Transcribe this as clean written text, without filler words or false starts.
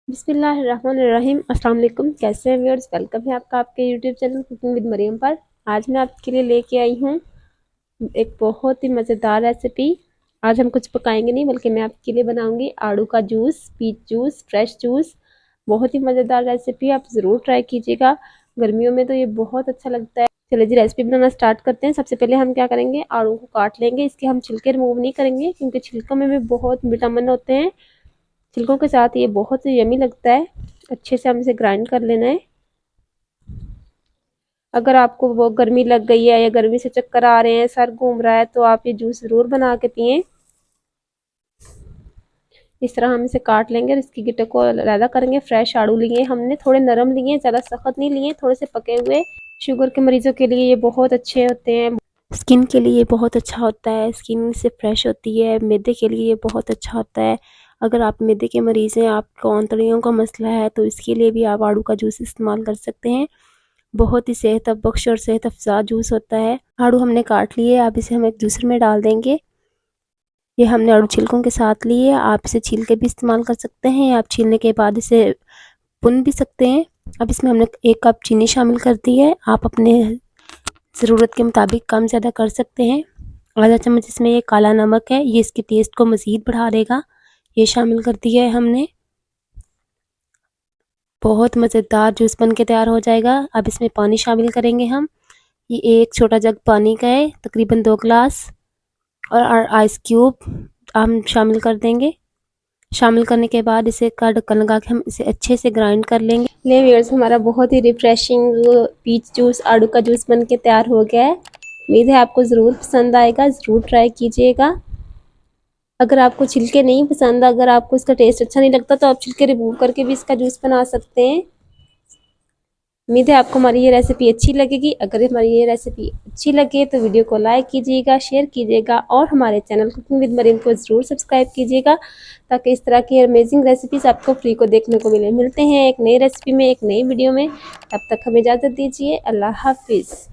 बिस्मिल्लाहिर्रहमानिर्रहीम। अस्सलाम वालेकुम। कैसे हैं व्यूअर्स? वेलकम है आपका आपके YouTube channel cooking with Mariam पर। आज मैं आपके लिए लेके आई हूँ एक बहुत ही मज़ेदार रेसिपी। आज हम कुछ पकाएंगे नहीं, बल्कि मैं आपके लिए बनाऊंगी आड़ू का juice, peach juice, fresh juice. बहुत ही मज़ेदार रेसिपी, आप ज़रूर ट्राई कीजिएगा। गर्मियों में तो ये बहुत अच्छा लगता है। चलिए जी, रेसिपी बनाना स्टार्ट करते हैं। सबसे पहले हम क्या करेंगे, आड़ू को काट लेंगे। इसके हम छिलके रिमूव नहीं करेंगे, क्योंकि छिलकों में भी बहुत विटामिन होते हैं। छिलकों के साथ ये बहुत यमी लगता है। अच्छे से हम इसे ग्राइंड कर लेना है। अगर आपको वो गर्मी लग गई है या गर्मी से चक्कर आ रहे हैं, सर घूम रहा है, तो आप ये जूस ज़रूर बना के पिएं। इस तरह हम इसे काट लेंगे और इसकी गिट्टे को अलग करेंगे। फ्रेश आड़ू लिए हमने, थोड़े नरम लिए, ज़्यादा सख्त नहीं लिए, थोड़े से पके हुए। शुगर के मरीजों के लिए ये बहुत अच्छे होते हैं। स्किन के लिए बहुत अच्छा होता है, स्किन से फ्रेश होती है। मैदे के लिए ये बहुत अच्छा होता है। अगर आप मैदे के मरीज़ हैं, आपको आंतड़ियों का मसला है, तो इसके लिए भी आप आड़ू का जूस इस्तेमाल कर सकते हैं। बहुत ही सेहत बख्श और सेहत अफ़ज़ा जूस होता है। आड़ू हमने काट लिए, अब इसे हम एक जूसर में डाल देंगे। ये हमने आड़ू छिलकों के साथ लिए। आप इसे छील के भी इस्तेमाल कर सकते हैं, आप छीलने के बाद इसे भून भी सकते हैं। अब इसमें हमने 1 कप चीनी शामिल कर दी है। आप अपने ज़रूरत के मुताबिक कम ज़्यादा कर सकते हैं। आधा चम्मच इसमें ये काला नमक है, ये इसके टेस्ट को मज़ीद बढ़ा देगा। ये शामिल कर दिया है हमने। बहुत मज़ेदार जूस बन के तैयार हो जाएगा। अब इसमें पानी शामिल करेंगे हम। ये 1 छोटा जग पानी का है, तकरीबन 2 गिलास। और आइस क्यूब हम शामिल कर देंगे। शामिल करने के बाद इसे का ढक्कन लगा के हम इसे अच्छे से ग्राइंड कर लेंगे। ले व्यूअर्स, हमारा बहुत ही रिफ्रेशिंग पीच जूस, आड़ू का जूस बन के तैयार हो गया है। उम्मीद है आपको ज़रूर पसंद आएगा, ज़रूर ट्राई कीजिएगा। अगर आपको छिलके नहीं पसंद, अगर आपको इसका टेस्ट अच्छा नहीं लगता, तो आप छिलके रिमूव करके भी इसका जूस बना सकते हैं। उम्मीद है आपको हमारी ये रेसिपी अच्छी लगेगी। अगर हमारी ये रेसिपी अच्छी लगे तो वीडियो को लाइक कीजिएगा, शेयर कीजिएगा और हमारे चैनल कुकिंग विद मरीम को ज़रूर सब्सक्राइब कीजिएगा, ताकि इस तरह की अमेजिंग रेसिपीज़ आपको फ्री को देखने को मिले। मिलते हैं एक नई रेसिपी में, एक नई वीडियो में। तब तक हमें इजाज़त दीजिए। अल्लाह हाफिज़।